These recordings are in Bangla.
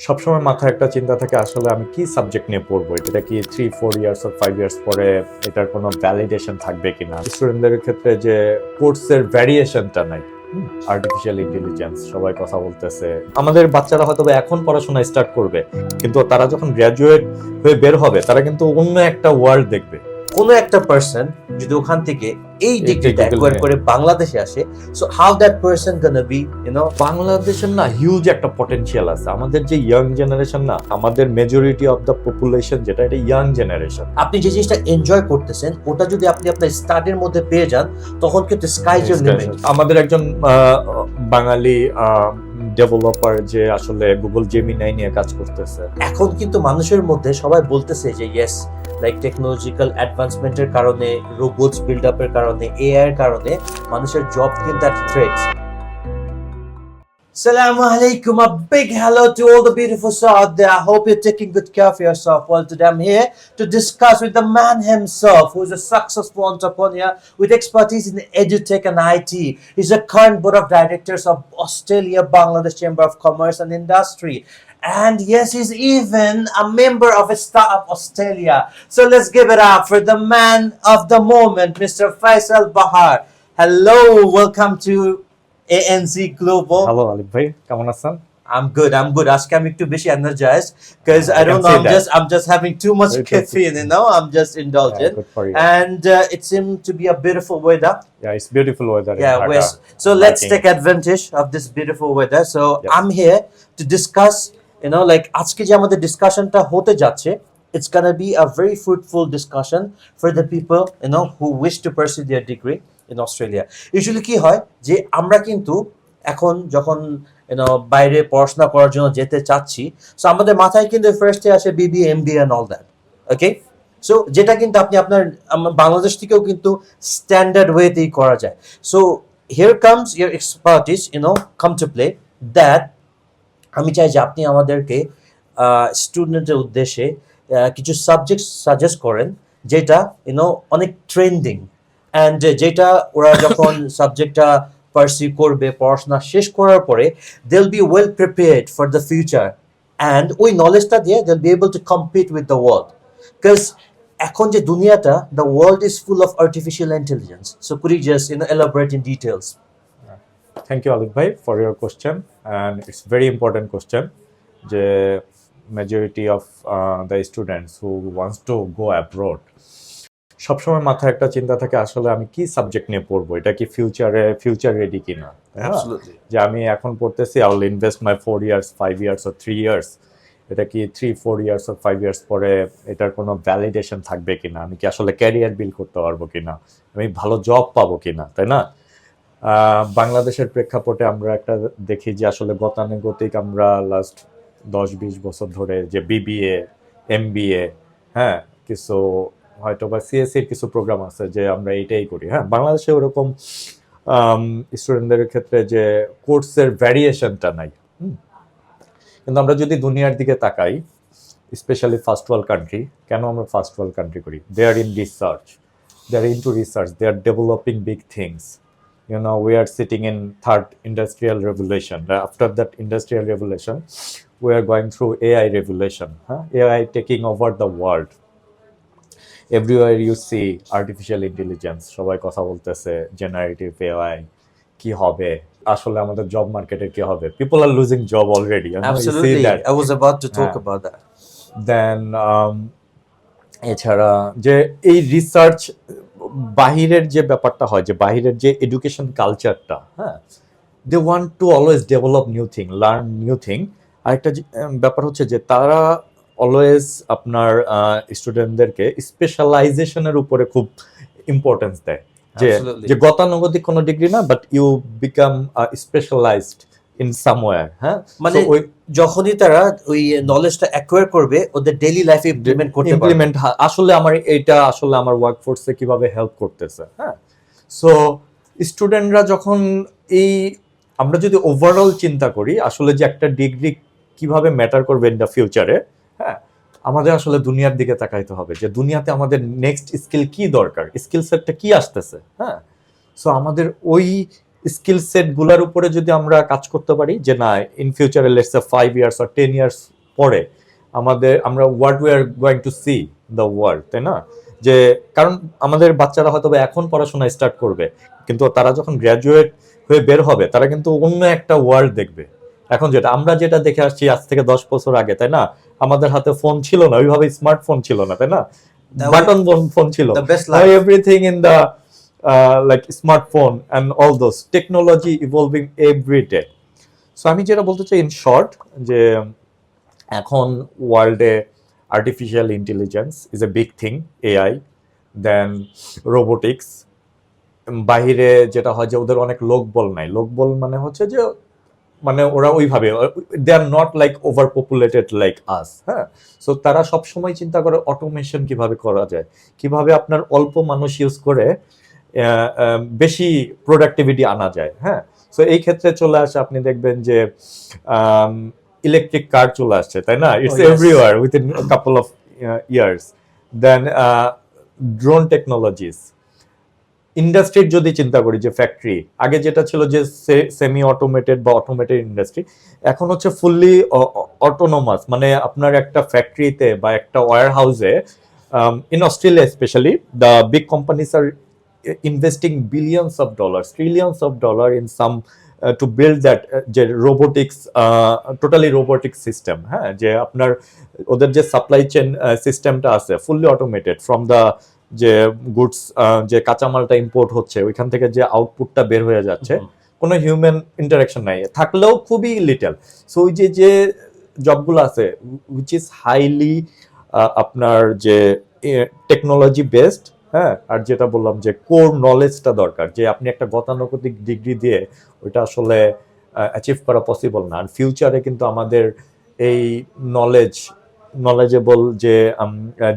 সবসময় মাথায় একটা চিন্তা থাকে আসলে আমি কি সাবজেক্ট নিয়ে পড়বো, এটা কি 3-4 ইয়ার্স আর 5 ইয়ার্স পরে এটার কোনো ভ্যালিডেশন থাকবে কিনা। স্টুডেন্টদের ক্ষেত্রে যে কোর্সের ভ্যারিয়েশনটা নাই, আর্টিফিশিয়াল ইন্টেলিজেন্স সবাই কথা বলতেছে। আমাদের বাচ্চারা হয়তো এখন পড়াশোনা স্টার্ট করবে, কিন্তু তারা যখন গ্র্যাজুয়েট হয়ে বের হবে তারা কিন্তু অন্য একটা ওয়ার্ল্ড দেখবে। কোনো একটা পারসন যদি ওখান থেকে এই ডিগ্রিটা অ্যাকোয়ার করে বাংলাদেশে আসে, so how that person gonna be বাংলাদেশের না হিউজ একটা পটেনশিয়াল আছে। আমাদের যে ইয়াং জেনারেশন না, আমাদের মেজরিটি অফ দ্য পপুলেশন যেটা, এটা ইয়াং জেনারেশন। আপনি যে জিনিসটা এনজয় করতেছেন ওটা যদি আপনি আপনার স্টাডির মধ্যে পেয়ে যান, তখন কিন্তু স্কাই ইজ লিমিট। আমাদের একজন বাঙালি ডেভেলপার যে আসলে গুগল জেমিনাই নিয়ে কাজ করতেছে। এখন কিন্তু মানুষের মধ্যে সবাই বলতেছে যে ইয়েস, লাইক টেকনোলজিক্যাল অ্যাডভান্সমেন্টের কারণে, রোবটস বিল্ড আপের কারণে, এআই এর কারণে মানুষের জব কিন্তু একটা threat. Assalamu alaikum, a big hello to all the beautiful souls out there. I hope you're taking good care of yourself. Well, today I'm here to discuss with the man himself, who is a successful entrepreneur with expertise in edutech and IT. He's a current board of directors of Australia Bangladesh Chamber of Commerce and Industry. And yes, he's even a member of a startup Australia. So let's give it up for the man of the moment, Mr. Faysal Bahar. Hello, welcome to ANZ Global. Hello, Aleef bhai, কেমন আছেন? I'm good. Aajke I'm একটু বেশি energized because I don't know, I'm just having too much caffeine, I'm just indulgent. Good for you. And it seemed to be a beautiful weather. Yeah, it's beautiful weather. So let's take advantage of this beautiful weather. So yes. I'm here to discuss, like আজকে যে আমাদের ডিসকাশনটা হতে যাচ্ছে, it's gonna be a very fruitful discussion for the people, who wish to pursue their degree in Australia. Usually কি হয় যে আমরা কিন্তু এখন যখন বাইরে পড়াশোনা করার জন্য যেতে চাচ্ছি, সো আমাদের মাথায় কিন্তু ফার্স্টে আসে BBA, MBA and all that. Okay, so যেটা কিন্তু আপনি আপনার বাংলাদেশ থেকেও কিন্তু স্ট্যান্ডার্ড ওয়েতেই করা যায়। So here comes your expertise come to play that. আমি চাই যে আপনি আমাদেরকে স্টুডেন্টের উদ্দেশ্যে কিছু সাবজেক্ট সাজেস্ট করেন যেটা অনেক ট্রেন্ডিং, অ্যান্ড যেটা ওরা যখন সাবজেক্টটা পারসিউ করবে, পড়াশোনা শেষ করার পরে they will be well prepared for the future, and ওই নলেজটা দিয়ে they will be able to compete with the world. Because এখন যে দুনিয়াটা, the world is full of artificial intelligence. So could you just elaborate in details? Thank you, Aleef bhai, for your question, and it's very important question. যে majority of the students who wants to go abroad, সবসময় মাথায় একটা চিন্তা থাকে আসলে আমি কি সাবজেক্ট নিয়ে পড়বো, এটা কি ফিউচার রেডি কিনা। যে আমি এখন পড়তেছি, I will invest my 4 years, 5 years or 3 years, এটা কি 3-4 ইয়ার্স or 5 ইয়ার্স পরে এটার কোনো ভ্যালিডেশন থাকবে কিনা, আমি কি আসলে ক্যারিয়ার বিল্ড করতে পারবো কিনা, আমি ভালো জব পাবো কিনা, তাই না। বাংলাদেশের প্রেক্ষাপটে আমরা একটা দেখি যে আসলে গতানুগতিক আমরা লাস্ট 10-20 বছর ধরে যে বিবিএ, এমবিএ, কিছু হয়তো বা সিএসসির কিছু প্রোগ্রাম আছে যে আমরা এটাই করি। বাংলাদেশে ওরকম স্টুডেন্টদের ক্ষেত্রে যে কোর্সের ভ্যারিয়েশনটা নাই। কিন্তু আমরা যদি দুনিয়ার দিকে তাকাই, স্পেশালি ফার্স্ট ওয়ার্ল্ড কান্ট্রি, কেন আমরা ফার্স্ট ওয়ার্ল্ড কান্ট্রি করি, they are in research, they are into research, they are developing big things. We are sitting in third industrial revolution. After that industrial revolution, we are going through AI revolution. AI taking over the world. Everywhere you see artificial intelligence, সবাই কথা বলতেছে জেনারেটিভ এআই কি হবে, আসলে আমাদের জব মার্কেটে কি হবে। People are losing job already. Absolutely. I was about to talk about that. Then এছাড়া যে এই রিসার্চ বাহিরের যে ব্যাপারটা হয়, যে বাহিরের যে এডুকেশন কালচারটা, they want to always develop new thing, learn new thing. আরেকটা ব্যাপার হচ্ছে যে তারা অলওয়েজ আপনার স্টুডেন্টদেরকে স্পেশালাইজেশনের উপরে খুব ইম্পর্টেন্স দেয়, যে গতানুগতিক কোনো ডিগ্রি না, but you become specialized in somewhere. মানে যখনই তারা ওই নলেজটা অ্যাকোয়ার করবে, ওদের ডেইলি লাইফে ইমপ্লিমেন্ট করতে পারবে। আসলে আমার ওয়ার্কফোর্সে কিভাবে হেল্প করতেছে। সো স্টুডেন্টরা যখন আমরা যদি ওভারঅল চিন্তা করি আসলে যে একটা ডিগ্রি কিভাবে ম্যাটার করবে ইন দ্য ফিউচারে, আমাদের আসলে দুনিয়ার দিকে তাকাইতে হবে যে দুনিয়াতে আমাদের নেক্সট স্কিল কি দরকার, স্কিল সেটটা কি আসতেছে। সো আমাদের ওই স্কিল সেট গুলার উপরে যদি আমরা কাজ করতে পারি যে না ইন ফিউচারে let's say 5 years or 10 years পরে আমরা what we are going to C the world, তাই না? যে কারণ আমাদের বাচ্চারা হয়তো এখন পড়াশোনা স্টার্ট করবে, কিন্তু তারা যখন গ্র্যাজুয়েট হয়ে বের হবে তারা কিন্তু অন্য একটা ওয়ার্ল্ড দেখবে। এখন আমরা যেটা দেখে আসছি আজ থেকে 10 বছর আগে, তাই না? আমাদের হাতে ফোন ছিল না, ওইভাবে স্মার্টফোন ছিল না, তাই না? বাটন ফোন ছিল, everything in the like smartphone and all those technology evolving every day. So আমি যেটা বলতে চাই ইন শর্ট যে এখন ওয়ার্ল্ডে artificial intelligence is a big thing, AI, then robotics. বাহিরে যেটা হয় যে ওদের অনেক লোকবল নাই, লোকবল মানে হচ্ছে যে মানে ওরা ওইভাবে they are not like overpopulated like us, হ্যাঁ। সো তারা সবসময় চিন্তা করে অটোমেশন কিভাবে করা যায়, কিভাবে আপনার অল্প মানুষ ইউজ করে বেশি প্রোডাক্টিভিটি আনা যায়, হ্যাঁ। সো এই ক্ষেত্রে চলে আসে, আপনি দেখবেন যে ইলেকট্রিক কার চলে আসছে, তাই না? It's everywhere within couple of years. Then drone technologies. ইন্ডাস্ট্রির যদি চিন্তা করি যে ফ্যাক্টরি, আগে যেটা ছিল যে সেমি অটোমেটেড বা অটোমেটেড ইন্ডাস্ট্রি, এখন হচ্ছে ফুললি অটোনোমাস। মানে আপনার একটা ফ্যাক্টরিতে বা একটা ওয়্যার হাউসে, in Australia specially the big companies are investing billions of dollar, trillions of dollar in some to build that যে রোবোটিক্স, টোটালি রোবোটিক সিস্টেম, হ্যাঁ। যে আপনার ওদের যে সাপ্লাই চেন সিস্টেমটা আছে ফুললি অটোমেটেড, ফ্রম দ্য যে গুডস, যে কাঁচামালটা ইম্পোর্ট হচ্ছে ওইখান থেকে যে আউটপুটটা বের হয়ে যাচ্ছে, কোনো হিউম্যান ইন্টারাকশন নাই, থাকলেও খুবই লিটল। সো ওই যে জবগুলো আছে উইচ ইজ হাইলি আপনার যে টেকনোলজি বেসড, হ্যাঁ। আর যেটা বললাম যে কোর নলেজটা দরকার, যে আপনি একটা গতানুগতিক ডিগ্রি দিয়ে ওইটা আসলে অ্যাচিভ করা পসিবল না। আর ফিউচারে কিন্তু আমাদের এই নলেজেবল যে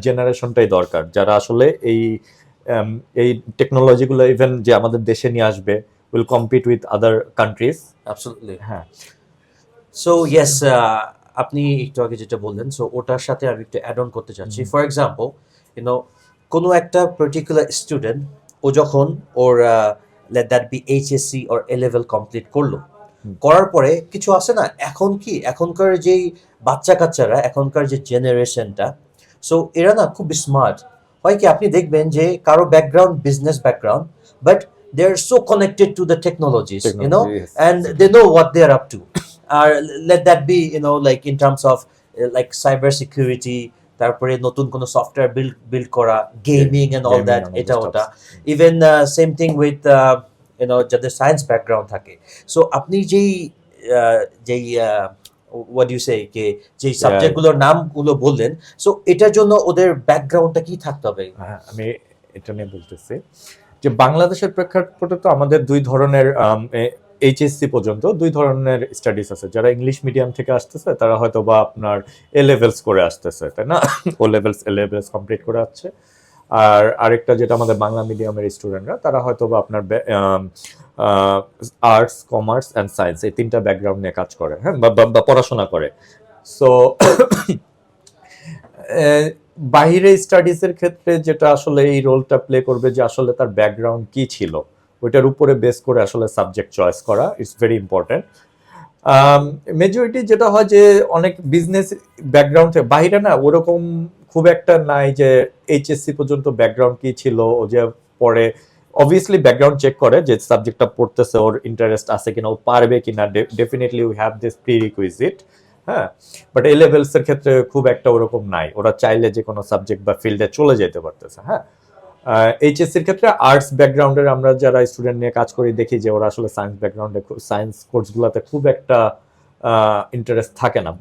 জেনারেশনটাই দরকার, যারা আসলে এই টেকনোলজিগুলো ইভেন যে আমাদের দেশে নিয়ে আসবে, will compete with other countries. Absolutely, হ্যাঁ। সো ইয়েস, আপনি একটু আগে যেটা বললেন, সো ওটার সাথে আমি একটু অ্যাড অন করতে চাচ্ছি। ফর এক্সাম্পল, কোনো একটা পার্টিকুলার স্টুডেন্ট, ও যখন ওর let that be HSC or A level complete করলো, করার পরে কিছু আছে না, এখনকার যেই বাচ্চা কাচ্চারা, এখনকার যে জেনারেশনটা, সো এরা না খুব স্মার্ট হয়। কি আপনি দেখবেন যে কারো background business background, but they are so connected to the technologies, and they know what they are up to. Let that be, like in terms of like cyber security, তারপরে নতুন কোনো সফটওয়্যার বিল্ড করা, গেমিং এন্ড অল দ্যাট, এটা ওটা। ইভেন সেম থিং উইথ যাদের সায়েন্স ব্যাকগ্রাউন্ড থাকে। সো আপনি যেই what do you say, কে যেই সাবজেক্টগুলোর নামগুলো বললেন, সো এটার জন্য ওদের ব্যাকগ্রাউন্ডটা কি থাকতে হবে? আমি এটা নিয়ে বলতেছি যে বাংলাদেশের প্রেক্ষাপটে তো আমাদের দুই ধরনের এইচএসসি পর্যন্ত দুই ধরনের স্টাডিজ আছে। যারা ইংলিশ মিডিয়াম থেকে আসতেছে তারা হয়তো বা আপনার এ লেভেলস করে আসতেছে, তাই না? O levels A levels complete করে আসছে। আর আরেকটা যেটা আমাদের বাংলা মিডিয়ামের স্টুডেন্টরা, তারা হয়তো বা আপনার আর্টস, কমার্স অ্যান্ড সায়েন্স, এই তিনটা ব্যাকগ্রাউন্ড নিয়ে কাজ করে, হ্যাঁ, বা পড়াশোনা করে। সো বাহিরে স্টাডিজের ক্ষেত্রে যেটা আসলে এই রোলটা প্লে করবে, যে আসলে তার ব্যাকগ্রাউন্ড কি ছিল, ওইটার উপরে বেস করে আসলে সাবজেক্ট চয়েস করা ইটস ভেরি ইম্পর্টেন্ট। মেজরিটি যেটা হয় যে অনেক বিজনেস ব্যাকগ্রাউন্ড থেকে, বাইরে না ওরকম খুব একটা নাই যে এইচএসসি পর্যন্ত ব্যাকগ্রাউন্ড কি ছিল, ও যে পরে অবভিয়াসলি ব্যাকগ্রাউন্ড চেক করে যে সাবজেক্টটা পড়তেছে ওর ইন্টারেস্ট আছে কিনা, ও পারবে কিনা, definitely we have this pre requisite, হ্যাঁ। বাট এ লেভেলস এর ক্ষেত্রে খুব একটা ওরকম নাই, ওরা চাইলে যে কোনো সাবজেক্ট বা ফিল্ডে চলে যেতে পারতেছে, হ্যাঁ। এইচএসসির ক্ষেত্রে আর্টস ব্যাকগ্রাউন্ডের আমরা যারা স্টুডেন্ট নিয়ে কাজ করি দেখি যে ওরা আসলে সায়েন্স ব্যাকগ্রাউন্ডে, সায়েন্স কোর্সগুলোতে খুব একটা ইন্টারেস্ট থাকে না।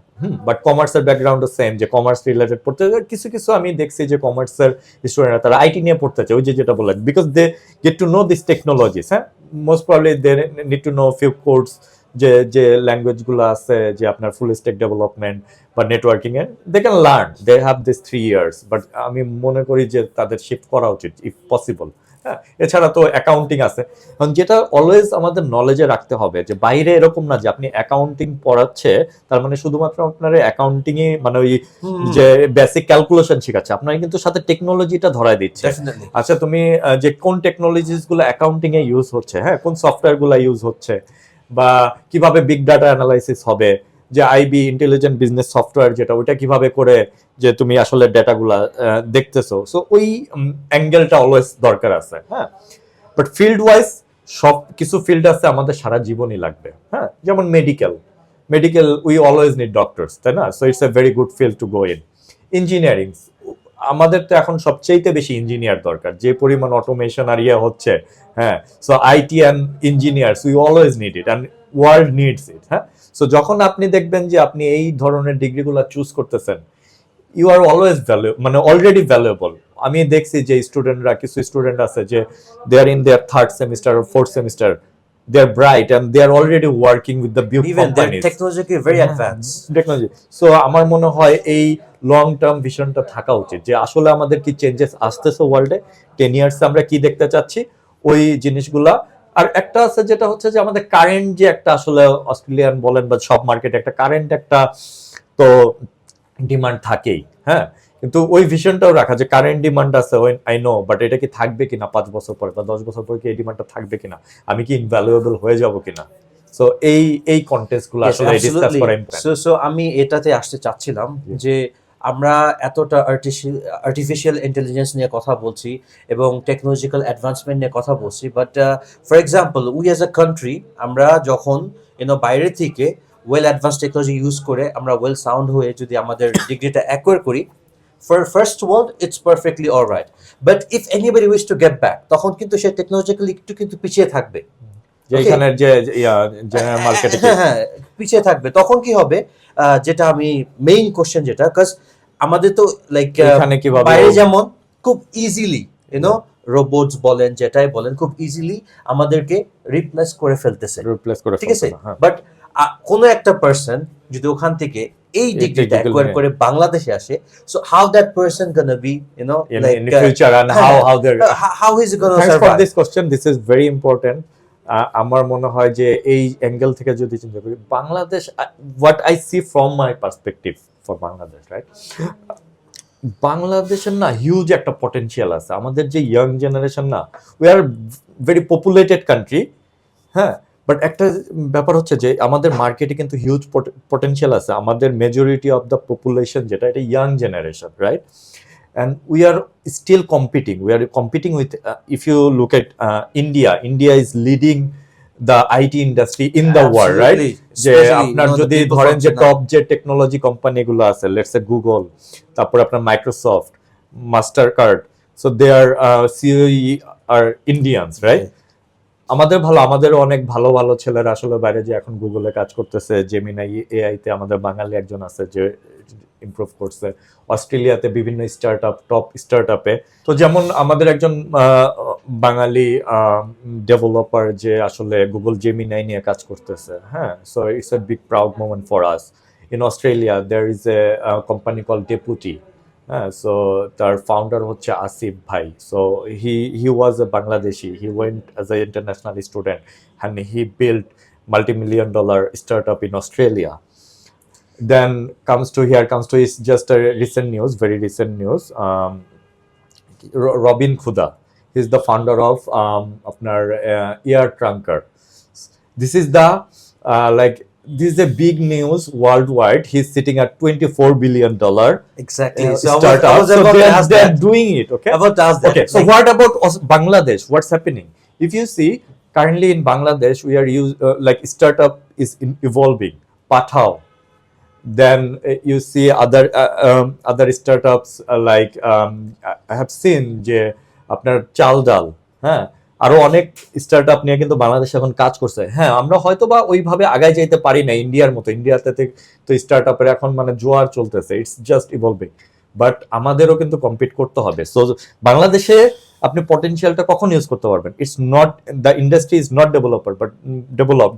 বাট কমার্সের ব্যাকগ্রাউন্ডও সেম, যে কমার্স রিলেটেড পড়তে কিছু কিছু আমি দেখছি যে কমার্সের স্টুডেন্টরা তারা আইটি নিয়ে পড়তে চায়, ওই যেটা বললেন, because they get to know this technologies, হ্যাঁ। Most probably they need to know few course, যে ল্যাঙ্গুয়েজগুলো আছে, যে আপনার ফুল স্ট্যাক ডেভেলপমেন্ট বা নেটওয়ার্কিং এর, they can learn, they have this 3 years। But আমি মনে করি যে তাদের শিফট করা উচিত ইফ পসিবল, এছাড়া তো অ্যাকাউন্টিং আছে। কারণ যেটা অলওয়েজ আমাদের নলেজে রাখতে হবে যে বাইরে এরকম না যে আপনি অ্যাকাউন্টিং পড়াচ্ছে তার মানে শুধুমাত্র আপনার অ্যাকাউন্টিং এ মানে ওই যে বেসিক ক্যালকুলেশন শেখাচ্ছে, আপনার কিন্তু সাথে টেকনোলজিটা ধরায় দিচ্ছে। আচ্ছা তুমি যে কোন টেকনোলজিস গুলো অ্যাকাউন্টিং এ ইউজ হচ্ছে, হ্যাঁ কোন সফটওয়্যার গুলো ইউজ হচ্ছে, বা কিভাবে বিগ ডাটা অ্যানালাইসিস হবে, যে আইবি ইন্টেলিজেন্ট বিজনেস সফটওয়্যার যেটা ওইটা কিভাবে করে যে তুমি আসলে ডেটাগুলা দেখতেছো। সো ওই অ্যাঙ্গেলটা অলওয়েজ দরকার আছে, হ্যাঁ। বাট ফিল্ড ওয়াইজ সব কিছু ফিল্ড আছে আমাদের সারা জীবনই লাগবে, হ্যাঁ। যেমন medical we always need doctors, তাই না? So it's a very good field to go in. Engineering, আমাদের তো এখন সবচেয়ে বেশি ইঞ্জিনিয়ার দরকার, যে পরিমাণ অটোমেশন আর ইয়ে হচ্ছে, হ্যাঁ। So IT and engineers we always need it and world needs it, হ্যাঁ। সো যখন আপনি দেখবেন যে আপনি এই ধরনের ডিগ্রিগুলো চুজ করতেছেন, ইউ আর অলওয়েজ মানে অলরেডি ভ্যালুয়েবল। আমি দেখছি যে স্টুডেন্টরা, কিছু স্টুডেন্ট আছে যে they are in their third semester or fourth semester, they are bright and they are already working with the big even companies. technology very advanced technology. So আমার মনে হয় এই লং টার্ম ভিশনটা থাকা উচিত যে আসলে আমাদের কি চেঞ্জেস আসতেছে ওয়ার্ল্ডে, 10 ইয়ার্সে আমরা কি দেখতে চাচ্ছি, ওই জিনিসগুলা। আর একটা আছে যেটা হচ্ছে যে আমাদের কারেন্ট যে একটা আসলে অস্ট্রেলিয়ান বলেন বা সব মার্কেটে একটা কারেন্ট একটা তো ডিমান্ড থাকেই, হ্যাঁ। কিন্তু ওই ভিশনটাও রাখা যে কারেন্ট ডিমান্ড আছে, আই নো, বাট এটা কি থাকবে কিনা 5 বছর পরে বা 10 বছর পরে, কি এই ডিমান্ডটা থাকবে কিনা, আমি কি ইনভ্যালুয়েবল হয়ে যাব কিনা। সো এই কন্টেন্টসগুলো আসলে ডিসকাস করা ইম্পর্টেন্ট। সো আমি এটাতে আসতে চাচ্ছিলাম যে আমরা এতটা আর্টিফিশিয়াল ইন্টেলিজেন্স নিয়ে কথা বলছি এবং টেকনোলজিক্যাল অ্যাডভান্সমেন্ট নিয়ে কথা বলছি, but for example we as a country, আমরা যখন বাইরে থেকে ওয়েল অ্যাডভান্স টেকনোলজি ইউজ করে আমরা ওয়েল সাউন্ড হয়ে যদি আমাদের ডিগ্রিটা অ্যাকোয়ার করি, for first world it's perfectly all right, but if anybody wish to get back তখন কিন্তু সে টেকনোলজিক্যালি একটু কিন্তু পিছিয়ে থাকবে, যেখানে যে জেনারেল মার্কেটে পিছিয়ে থাকবে। তখন কি হবে, যেটা আমি মেইন কোশ্চেন যেটা, কাজ আমাদের তো লাইক বাইরে যেমন খুব ইজিলি রোবটস বলেন যেটাই বলেন খুব ইজিলি আমাদেরকে রিপ্লেস করে ফেলতেছে, ঠিক আছে। বাট কোন একটা পারসন যদি ওখান থেকে এই ডিগ্রিটা অ্যাকোয়ার করে বাংলাদেশে আসে, so how that person gonna be in the future and how is he gonna thanks survive? for this question, this is very important. আমার মনে হয় যে এই অ্যাঙ্গেল থেকে যদি চিন্তা করি, Bangladesh, what I see from my perspective for Bangladesh, right, বাংলাদেশের না হিউজ একটা পটেনশিয়াল আছে। আমাদের যে ইয়াং জেনারেশন না, we are very populated country, হ্যাঁ। বাট একটা ব্যাপার হচ্ছে যে আমাদের মার্কেটে কিন্তু হিউজ পটেনশিয়াল আছে। আমাদের মেজরিটি অফ দ্য পপুলেশন যেটা, এটা young generation, right. and we are still competing with if you look at India is leading the IT industry in the world, right? যে আপনার যদি ধরেন যে টপ যে টেকনোলজি কোম্পানি গুলো আছে, লেটস সে গুগল, তারপর আপনার Microsoft, Mastercard, so they are CEO are Indians, right. আমাদের অনেক ভালো ভালো ছেলেরা আসলে বাইরে যে এখন গুগলে কাজ করতেছে, জেমিনাই এআই তে আমাদের বাঙালি একজন আছে যে ইমপ্রুভ করছে, অস্ট্রেলিয়াতে বিভিন্ন টপ স্টার্টআপে। তো যেমন আমাদের একজন বাঙালি ডেভেলপার যে আসলে গুগল জেমিনাই নিয়ে কাজ করতেছে, হ্যাঁ। So it's a big proud moment for us. In Australia there is a company call deputy, হ্যাঁ। সো তার ফাউন্ডার হচ্ছে আসিফ ভাই। So he was a Bangladeshi, he went as a international student and he built multi-million-dollar startup in Australia. Then comes to is just a very recent news. Robin Khuda, he's the founder of apnar Air Trunker. This is the this is a big news worldwide. He's sitting at $24 billion exactly startup. So they're doing it, okay. Okay, so what about Bangladesh? What's happening? If you see, currently in Bangladesh we are startup is evolving. Pathao. Then you see other startups I have seen যে আপনার চাল ডাল, হ্যাঁ, আরো অনেক স্টার্টআপ নিয়ে কিন্তু বাংলাদেশ এখন কাজ করছে। হ্যাঁ, আমরা হয়তো বা ওইভাবে আগায় যাইতে পারি না ইন্ডিয়ার মতো। ইন্ডিয়াতে তো স্টার্টআপের এখন মানে জোয়ার চলতেছে, ইটস জাস্ট ইভলভিং। বাট আমাদেরও কিন্তু কম্পিট করতে হবে। সো বাংলাদেশে আপনি পটেনশিয়ালটা কখন ইউজ করতে পারবেন? It's not, the industry is not developed,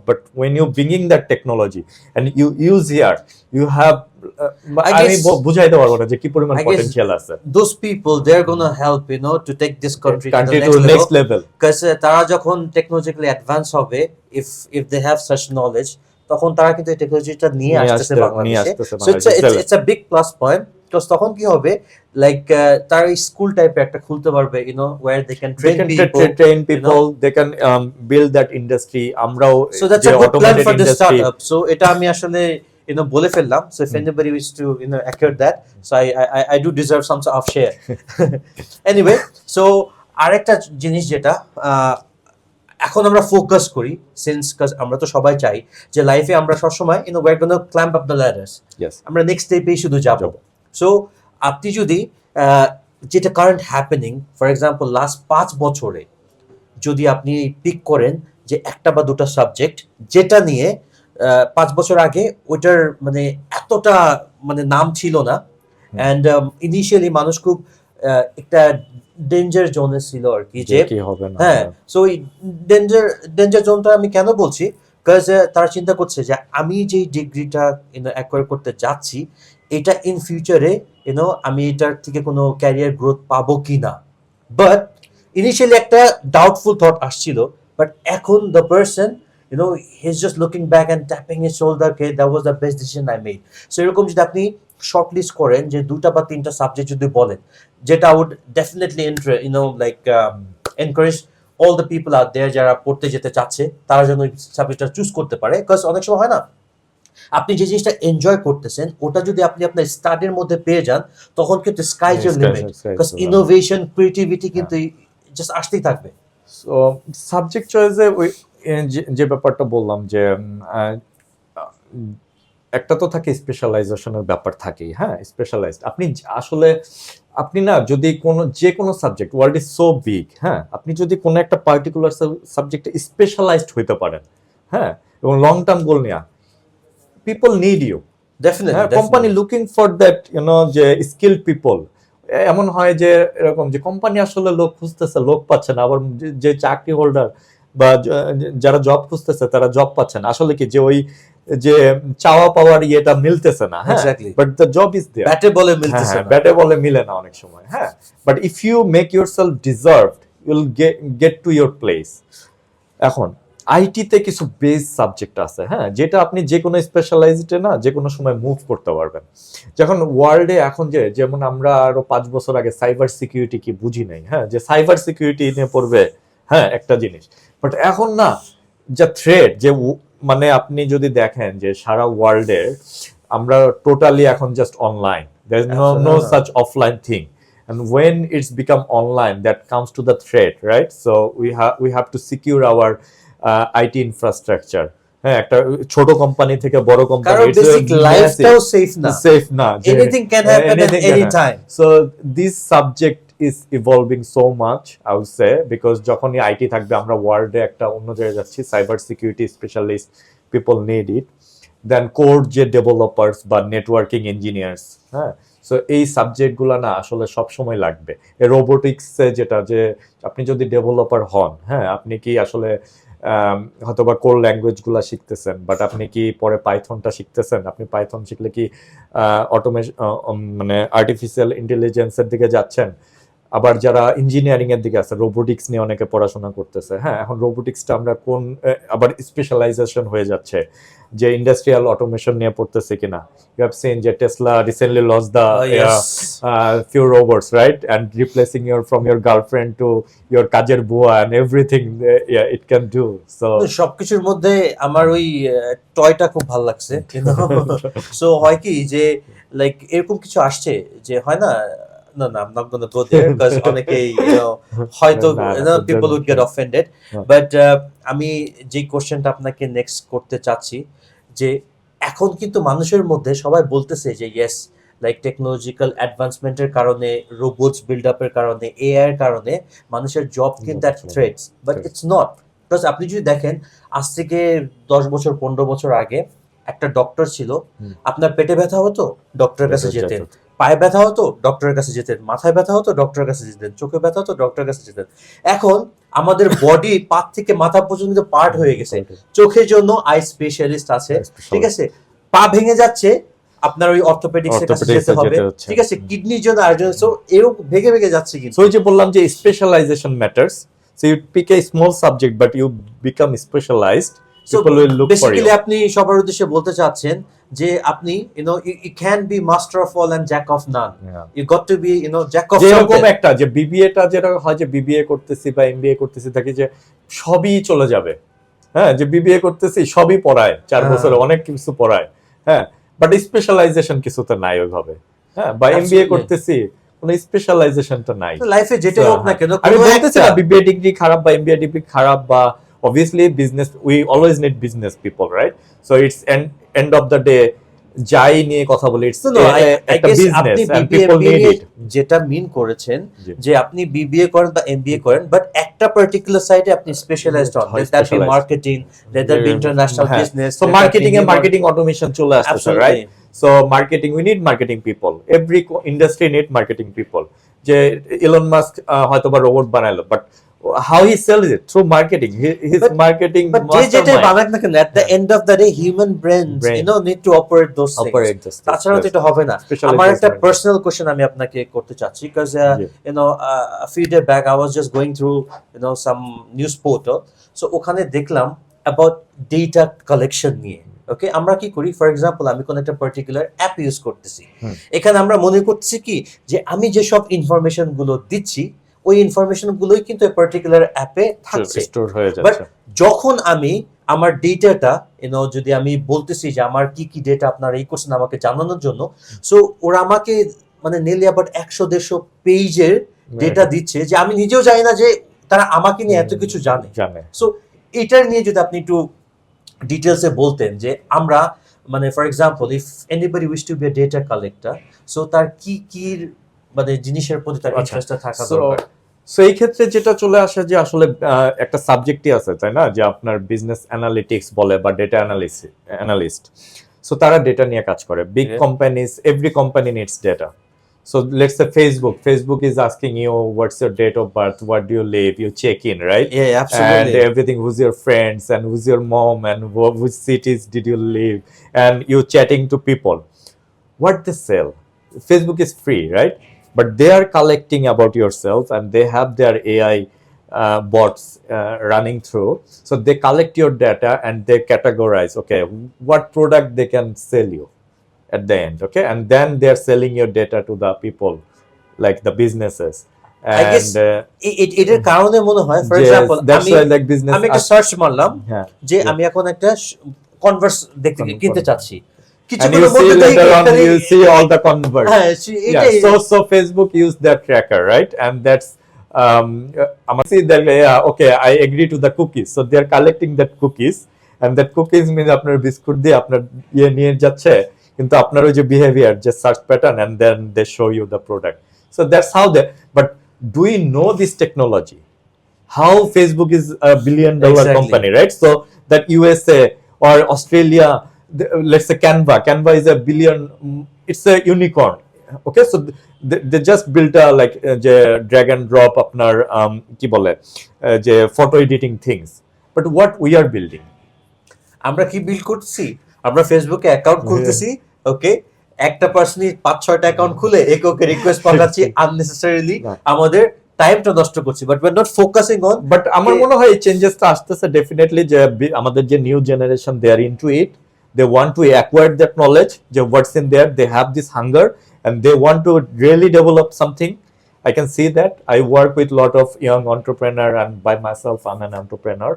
but when you bringing that technology and you use here, you have আমি বুঝাইতে পারবো না যে কি পরিমাণ পটেনশিয়াল আছে। Those people, they're gonna help, you know, to take this country to the next level. Because তারা যখন technologically advance হবে, if they have such knowledge, তখন তারা কিন্তু এই টেকনোলজিটা নিয়ে আসতেছে বাংলাদেশে। So it's a big plus point, because তখন কি হবে, like তারা স্কুল টাইপের একটা খুলতে পারবে, you know, where they can train people, they can build that industry. আমরাও so that's a good plan for the startup. So এটা আমি আসলে you know বলে ফেললাম, so if anybody wish to you know acquire that, so I do deserve some sort of share. Anyway, so আরেকটা জিনিস যেটা এখন আমরা ফোকাস করি, সিন্স আমরা তো সবাই চাই যে লাইফে আমরা সবসময় you know we're going to climb up the ladders, আমরা নেক্সট স্টেপে শুধু যাব। সো আপনি যদি যেটা current happening, for example last 5 বছরে যদি আপনি পিক করেন যে একটা বা দুটো সাবজেক্ট যেটা নিয়ে 5 বছর আগে ওইটার মানে এতটা মানে নাম ছিল না, অ্যান্ড ইনিশিয়ালি মানুষ খুব একটা ডেঞ্জার জোনে ছিল আর কি, যে কি হবে না। হ্যাঁ, সো এই ডেঞ্জার জোনটা আমি কেন বলছি, বিকজ তারা চিন্তা করছে যে আমি যেই ডিগ্রিটা অ্যাকোয়ার করতে যাচ্ছি, এটা ইন ফিউচারে আমি এটার থেকে কোনো ক্যারিয়ার গ্রোথ পাবো কি না। বাট ইনিশিয়ালি একটা ডাউটফুল থট আসছিল, বাট এখন the person he's just looking back and tapping his shoulder, okay, that was the best decision I made. So এরকম যদি আপনি শর্টলিস্ট করেন যে 2টা বা 3টা সাবজেক্ট যদি বলেন, যেটা I would definitely encourage all the people out there যারা পড়তে যেতে চাচ্ছে, তারা যেন সাবজেক্টটা চুজ করতে পারে। বিকজ অনেক সময় হয় না, আপনি যে জিনিসটা এনজয় করতেছেন ওটা যদি আপনি আপনার স্টাডির মধ্যে পেয়ে যান, তখন কিন্তু sky is limit, because innovation creativity কিন্তু জাস্ট আসতেই থাকবে। সো সাবজেক্ট চয়েসে ওই যে ব্যাপারটা বললাম যে একটা তো থাকে স্পেশালাইজেশনের ব্যাপার থাকেই, হ্যাঁ, স্পেশালাইজড আপনি আসলে আপনি না যদি যে কোনো subject, world is so big, হ্যাঁ, আপনি যদি কোনো একটা পার্টিকুলার সাবজেক্টে স্পেশালাইজড হইতে পারেন, হ্যাঁ, এবং লং টার্ম গোল নিয়ে, people need you, definitely company looking for that, যে skilled people। এমন হয় যে এরকম যে কোম্পানি আসলে লোক খুঁজতেছে, লোক পাচ্ছে না, আবার যে চাকরি হোল্ডার বা যারা জব খুঁজতেছে তারা জব পাচ্ছে না, আসলে কি যে ওই যে চাওয়া পাওয়ার ইয়েটা মিলতেছে না, হ্যাঁ, but the job is there, ব্যাটে বলে মিলতেছে না, ব্যাটে বলে মিলে না অনেক সময়, হ্যাঁ, but if you make yourself deserved you will get to your place. এখন আইটিতে কিছু বেস সাবজেক্ট আছে, হ্যাঁ, যেটা আপনি যে কোনো স্পেশালাইজডে না যে কোনো সময় মুভ করতে পারবেন। যখন ওয়ার্ল্ডে এখন যেমন আমরা আরো 5 বছর আগে সাইবার সিকিউরিটি কি বুঝি নাই, হ্যাঁ, যে সাইবার সিকিউরিটি নিয়ে পড়বে, হ্যাঁ, একটা জিনিস, বাট এখন না যা থ্রেট, যে মানে আপনি যদি দেখেন যে সারা ওয়ার্ল্ডে আমরা টোটালি এখন just online, there is no such offline thing, and when it's become online that comes to the threat, right? So we have to secure our IT infrastructure, হ্যাঁ, একটা ছোট কোম্পানি থেকে বড় কোম্পানি, কারণ বেসিক লাইফটাও সেফ না, anything can happen at any time. So this subject is evolving so much, I would say, because যখনই আইটি থাকবে, আমরা ওয়ার্ল্ডে একটা অন্য জায়গায় যাচ্ছি, cyber security specialist people need it, then code যে ডেভেলপার্স বা নেটওয়ার্কিং ইঞ্জিনিয়ার্স, হ্যাঁ, সো এই সাবজেক্টগুলো না আসলে সব সময় লাগবে। রোবোটিক্সে যেটা, যে আপনি যদি ডেভেলপার হন, হ্যাঁ, আপনি কি আসলে হয়তো বা কোর ল্যাঙ্গুয়েজগুলো শিখতেছেন, বাট আপনি কি পরে পাইথনটা শিখতেছেন, আপনি পাইথন শিখলে কি অটোমেশন মানে আর্টিফিশিয়াল ইন্টেলিজেন্সের দিকে যাচ্ছেন। আবার যারা ইঞ্জিনিয়ারিং এর দিকে আছে, রোবোটিক্স নিয়ে অনেকে পড়াশোনা করতেছে, হ্যাঁ, এখন রোবোটিক্সটা আমরা আবার স্পেশালাইজেশন হয়ে যাচ্ছে, যে ইন্ডাস্ট্রিয়াল অটোমেশন নিয়ে পড়তেছে কিনা। ইউ হ্যাভ সিন যে Tesla recently launch the few robots, right, and replacing from your girlfriend to your কাজের বুয়া and everything, yeah, it can do. So সবকিছুর মধ্যে আমার ওই টয়টা খুব ভালো লাগছে, সো হয় কি যে লাইক এরকম কিছু আসছে যে হয় না, No, I'm not going to go there because অনেকেই হয়তো people would get offended, but আমি যে কোশ্চেনটা আপনাকে নেক্সট করতে চাচ্ছি, যে এখন কিন্তু মানুষের মধ্যে সবাই বলতেছে যে ইয়েস, লাইক টেকনোলজিক্যাল অ্যাডভান্সমেন্টের কারণে, রোবটস বিল্ড আপের কারণে, এআই এর কারণে মানুষের জব কিন্তু at threats, but it's not. Because আপনি যদি দেখেন আজ থেকে 10 বছর 15 বছর আগে একটা ডক্টর ছিল, আপনার পেটে ব্যথা হতো ডক্টরের কাছে যেতেন, পায়ে ব্যথা হতো ডক্টরের কাছে যেতেন, মাথায় ব্যথা হতো ডক্টরের কাছে যেতেন, চোখে ব্যথা হতো ডক্টরের কাছে যেতেন। এখন আমাদের বডি পা থেকে মাথা পর্যন্ত পার্ট হয়ে গেছে, চোখের জন্য আই স্পেশালিস্ট আছে, ঠিক আছে, পা ভেঙে যাচ্ছে, আপনার ওই অর্থোপেডিক্স এর কাছে Orthopedics যেতে এ হবে, যেতে হচ্ছে। ঠিক আছে, কিডনির জন্য আরেকজন, সো এও ভেগে ভেগে যাচ্ছে কিন্তু। সো ওই যে বললাম যে specialization matters, so you pick a small subject but you become specialized, so people will look for you. Basically আপনি সবার উদ্দেশ্যে বলতে চাচ্ছেন যে আপনি you can be master of all and jack of none. Yeah. You got to be jack of যেরকম something. একটা যে বিবিএটা যেটা হয় যে বিবিএ করতেছি বা এমবিএ করতেছি থাকি যে সবই চলে যাবে, হ্যাঁ, যে বিবিএ করতেছি সবই পড়ায় 4 বছরে অনেক কিছু পড়ায়, হ্যাঁ, বাট স্পেশালাইজেশন কিছুতে নাই ওইভাবে, হ্যাঁ, বা এমবিএ Absolutely. করতেছি কোনো স্পেশালাইজেশনটা নাই। লাইফে যেটাই হোক না কেন, আমি কোনো বলতেছি একটা না বিবিএ ডিগ্রি খারাপ বা এমবিএ ডিগ্রি খারাপ, বা obviously business, we always need business people, right? So it's end of the day যাই নিয়ে কথা বলি, it's একটা business and people need it. যেটা মিন করেছেন জি। যে আপনি বিবিএ করেন বা এমবিএ করেন, বাট একটা পার্টিকুলার সাইডে আপনি স্পেশালাইজড হন, হয় that be specialized. Marketing, that be international হ্যাঁ। বিজনেস। So marketing এ marketing automation চলে আসছে, Absolutely. right? So marketing, we need marketing people. Every industry need marketing people. যে Elon Musk হয়তোবা রোবট বানালো, but how he sells it? Through marketing. His marketing But যে যেটাই mastermind. বানাক না কেন, at the end of the day human brains need to operate those things. Operate those things, তাছাড়া তো yes. এটা হবে না। Specialized আমার একটা marketing. পার্সোনাল কোশ্চেন আমি আপনাকে করতে চাচ্ছি, because a few days back I was just going through some news portal, so ওখানে দেখলাম about data collection নিয়ে। ওকে, আমরা কি করি, ফর এক্সাম্পল আমি কোন একটা পার্টিকুলার অ্যাপ ইউজ করতেছি, এখানে আমরা মনে করছি কি যে আমি যে সব ইনফরমেশন গুলো দিচ্ছি ওই ইনফরমেশন গুলোই কিন্তু এই পার্টিকুলার অ্যাপে থাকছে, স্টোর হয়ে বাট যাচ্ছে। যখন আমি আমার ডেটাটা যদি আমি বলতেছি যে আমার কি কি ডেটা আপনারা এই করছেন আমাকে জানানোর জন্য, সো ওরা আমাকে মানে নেলি আবার 100-150 পেজের ডেটা দিচ্ছে, যে আমি নিজেও জানি না যে তারা আমাকে নিয়ে এত কিছু জানে। সো এটার নিয়ে যদি আপনি একটু ডিটেলসে বলতেন যে আমরা মানে for example if anybody wish to be a data collector, so তার কি কি মানে জিনিসের প্রতি তার ইন্টারেস্টটা থাকা দরকার। সো এই ক্ষেত্রে যেটা চলে আসে যে আসলে একটা সাবজেক্টই আছে, তাই না, যে আপনার বিজনেস অ্যানালিটিক্স বলে বা ডেটা অ্যানালিস্ট, সো তারা ডেটা নিয়ে কাজ করে। Big companies, every company needs data. So let's say Facebook is asking you what's your date of birth, what do you live, you check in, right? Yeah, absolutely. And everything, who's your friends and who's your mom and which cities did you live, and you chatting to people. What they sell, Facebook is free, right? But they are collecting about yourself and they have their AI bots running through, so they collect your data and they categorize, okay, what product they can sell you at the end, okay, and then they are selling your data to the people, like the businesses. And I guess এটার কারণে মনে হয় ফর এক্সাম্পল আমি একটা সার্চ মারলাম যে আমি এখন একটা কনভার্স দেখতে কিনতে চাচ্ছি, and you see all the converts. So Facebook use that tracker, right? And that's I see that, okay, I agree to the cookies, so they are collecting that cookies, and that cookies means আপনার বিস্কুট দিয়ে আপনার নিয়ে যাচ্ছে, কিন্তু আপনার ওই যে বিহেভিয়ার, যে search pattern, and then they show you the product. So that's how they, but do we know this technology, how Facebook is a $1 billion company, right? So that USA or Australia, let's say Canva is a billion, it's a unicorn, okay, so they just built a like যে drag and drop আপনার কি বলে যে photo editing things, but what we are building, আমরা কি বিল্ড করতেছি, আমরা ফেসবুকে অ্যাকাউন্ট খুলতেছি, ওকে, একটা পার্সনই 5-6টা অ্যাকাউন্ট খুলে একে রিকোয়েস্ট পাঠাচ্ছি আননেসেসারিলি, আমাদের টাইমটা নষ্ট করছি, but we are not focusing on. But আমার মনে হয় এই চেঞ্জেসটা আসতেছে ডেফিনেটলি, যে আমাদের যে new generation, they are into it, they want to acquire that knowledge, যে what's in there, they have this hunger and they want to really develop something. I can see that. I work with a lot of young entrepreneur, and by myself I'm an entrepreneur,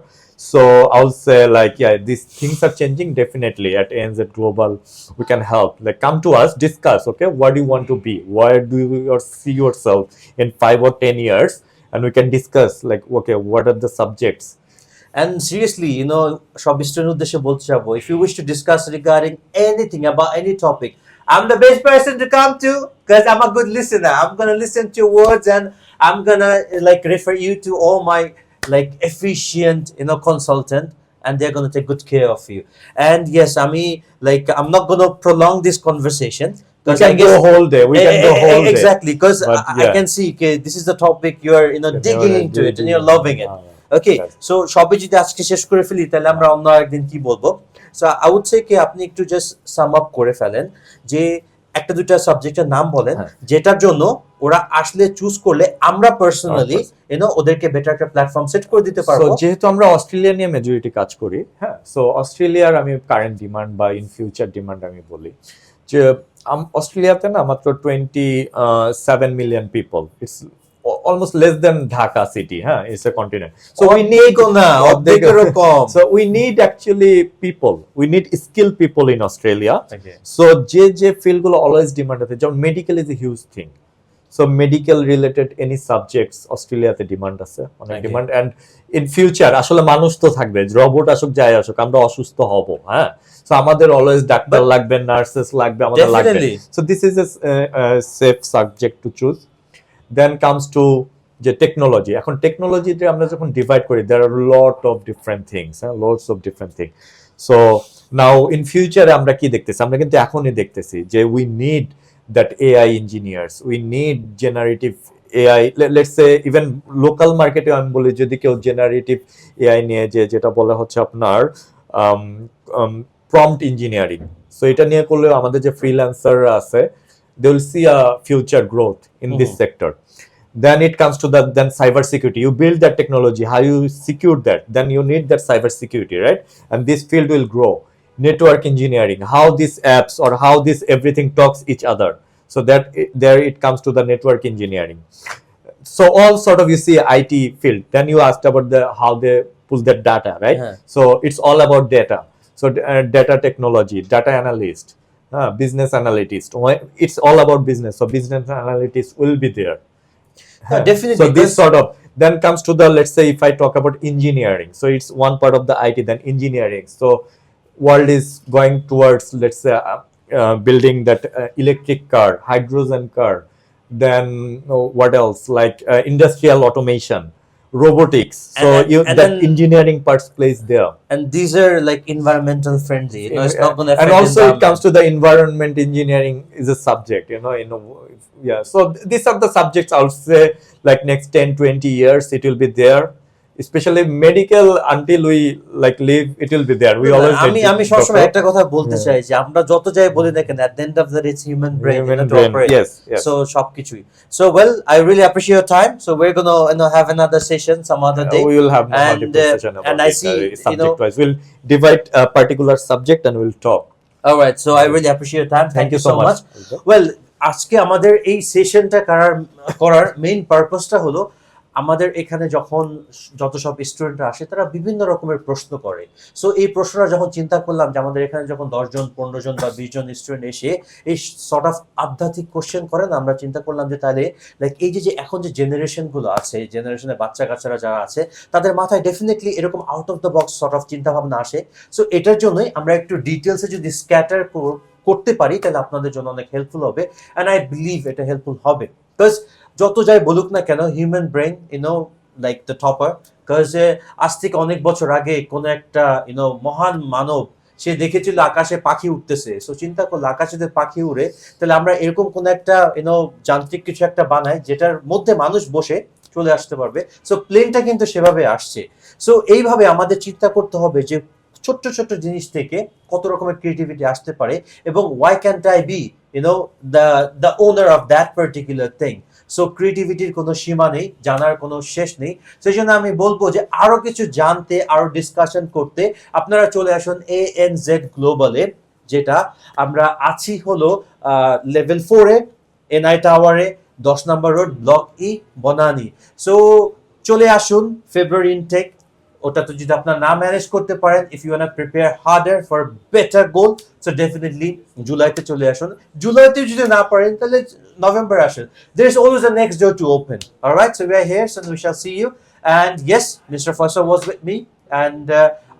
so I'll say like, yeah, these things are changing definitely. At ANZ Global we can help, like come to us, discuss, okay, what do you want to be, where do you see yourself in 5 or 10 years, and we can discuss like, okay, what are the subjects. And seriously, সব স্টুডেন্ট উদ্দেশ্যে বলতে চাবো, if you wish to discuss regarding anything about any topic, I'm the best person to come to, because I'm a good listener. I'm gonna listen to your words and I'm gonna like refer you to all my like efficient consultant, and they're gonna take good care of you. And yes, I'm not gonna prolong this conversation. We can go whole day. Exactly, because I can see, okay, this is the topic you're digging into it and you're loving it. Okay, so সবই যদি আজকে শেষ করে ফেলি তাহলে আমরা অন্য একদিন কি বলবো। সো আই উড সে কি আপনি একটু জাস্ট সাম আপ করে ফেলেন যে একটা দুইটা সাবজেক্টের নাম বলেন যেটার জন্য ওরা আসলে চুজ করলে আমরা পার্সোনালি ওদেরকে বেটার একটা প্ল্যাটফর্ম সেট করে দিতে পারবো। যেহেতু আমরা অস্ট্রেলিয়া নিয়ে মেজরিটি কাজ করি, হ্যাঁ, সো অস্ট্রেলিয়ার আমি কারেন্ট ডিমান্ড বা ইন ফিউচার ডিমান্ড আমি বলি যে অস্ট্রেলিয়াতে না মাত্র 27 million people, it's almost less than Dhaka city, huh? It's a continent. So we need so we need actually people. We need skilled people in Australia. Okay. So je field gulo always demand ate. Just medical is a huge thing. So medical related any subjects Australia তে ডিমান্ড আছে, অনেক ডিমান্ড। এন্ড ইন ফিউচার আসলে মানুষ তো থাকবে, রোবট আসুক যাই আসুক আমরা অসুস্থ হব, হ্যাঁ, সো আমাদের অলওয়েজ ডাক্তার লাগবে, নার্সেস লাগবে, আমাদের লাগবে। So this is a safe subject to choose. Then comes to যে টেকনোলজি। এখন টেকনোলজিতে আমরা যখন ডিভাইড করি there are lot of different things, হ্যাঁ, lots of different thing. So now in ফিউচারে আমরা কি দেখতেছি, আমরা কিন্তু এখনই দেখতেছি যে we need that AI engineers, we need generative AI, let's say even local market আমি বলি যদি কেউ generative AI নিয়ে যেটা বলা হচ্ছে আপনার prompt engineering, so এটা নিয়ে করলে আমাদের যে ফ্রিল্যান্সার আছে they will see a future growth in this sector. Then it comes to then cyber security. You build that technology, how you secure that, then you need that cyber security, right? And this field will grow. Network engineering, how these apps or how this everything talks each other, so that there it comes to the network engineering. So all sort of you see IT field. Then you asked about the how they pull that data, right? So it's all about data. So data technology, data analyst, business analyst, it's all about business. So business analytics will be there. Definitely. So this sort of then comes to the, let's say if I talk about engineering, so it's one part of the IT, then engineering. So world is going towards, let's say building that electric car, hydrogen car, then what else, like industrial automation, robotics. So that engineering parts plays there, and these are like environmental friendly, it's not going to and also it comes to the environment engineering is a subject, yeah. So these are the subjects I would say, like next 10-20 years it will be there, especially medical, until we like live it will be there. We always আমি সবসময় একটা কথা বলতে চাই যে আমরা যত যাই বলি না কেন at the end of the day it's human brain to operate. Yes. So সবকিছুই। So well, I really appreciate your time, so we're going to have another session some other day. We will have multiple session about and I see subject wise we'll divide a particular subject and we'll talk. All right, so I really appreciate your time. Thank you so much. Well, আজকে আমাদের এই সেশনটা করার মেইন পারপাসটা হলো আমাদের এখানে যখন যত সব স্টুডেন্টরা আসে তারা বিভিন্ন রকমের প্রশ্ন করে। সো এই প্রশ্নটা যখন চিন্তা করলাম যে আমাদের এখানে যখন 10 জন 15 জন বা 20 জন স্টুডেন্ট এসে এই সর্ট অফ আধ্যাত্মিক কোশ্চেন করেন, আমরা চিন্তা করলাম যে তাহলে লাইক এই যে এখন যে জেনারেশনগুলো আছে, জেনারেশনের বাচ্চা কাচ্চারা যারা আছে তাদের মাথায় ডেফিনেটলি এরকম out of the box sort of চিন্তা ভাবনা আসে। সো এটার জন্যই আমরা একটু ডিটেলসে যদি স্ক্যাটার করতে পারি তাহলে আপনাদের জন্য অনেক হেল্পফুল হবে, অ্যান্ড আই বিলিভ এটা হেল্পফুল হবে। বিকজ যত যাই বলুক না কেন human brain like the topper. Because আজ থেকে অনেক বছর আগে কোনো একটা মহান মানব সে দেখেছিল আকাশে পাখি উঠতেছে, সো চিন্তা করলো আকাশে যদি পাখি উড়ে তাহলে আমরা এরকম কোনো একটা যান্ত্রিক কিছু একটা বানাই যেটার মধ্যে মানুষ বসে চলে আসতে পারবে। সো প্লেনটা কিন্তু সেভাবে আসছে। সো এইভাবে আমাদের চিন্তা করতে হবে যে ছোট্ট ছোট্ট জিনিস থেকে কত রকমের ক্রিয়েটিভিটি আসতে পারে, এবং why can't I be the owner of that particular thing. So ক্রিয়েটিভিটির কোনো সীমা নেই, জানার কোনো শেষ নেই। সেই জন্য আমি বলবো যে আরো কিছু জানতে, আরো ডিসকাশন করতে আপনারা চলে আসুন ANZ গ্লোবালে, যেটা আমরা আছি হলো লেভেল 4-এ NI টাওয়ারে 10 নম্বর road block E Banani. So চলে আসুন ফেব্রুয়ারি ইনটেক, ওটা তো যদি আপনার না ম্যানেজ করতে পারেন, if you want to prepare harder for better goal, so definitely জুলাইতে চলে আসুন। জুলাইতে যদি না পারেন তাহলে নভেম্বর আসুন। There is always the next door to open. All right, so we are here, so we shall see you. And yes, Mr. Faysal was with me, and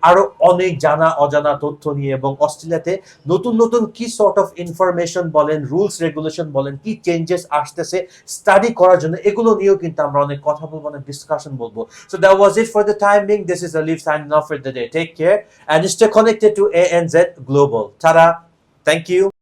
আরো অনেক জানা অজানা তথ্য নিয়ে এবং অস্ট্রেলিয়াতে নতুন নতুন কি সর্ট অফ ইনফরমেশন বলেন, রুলস রেগুলেশন বলেন, কি চেঞ্জেস আসতেছে স্টাডি করার জন্য, এগুলো নিয়েও কিন্তু আমরা অনেক কথা বলবো, অনেক ডিসকাশন বলবো। So that was it for the time being. This is Aleef signing off for the day. Take care and stay connected to ANZ Global. Ta-da. Thank you.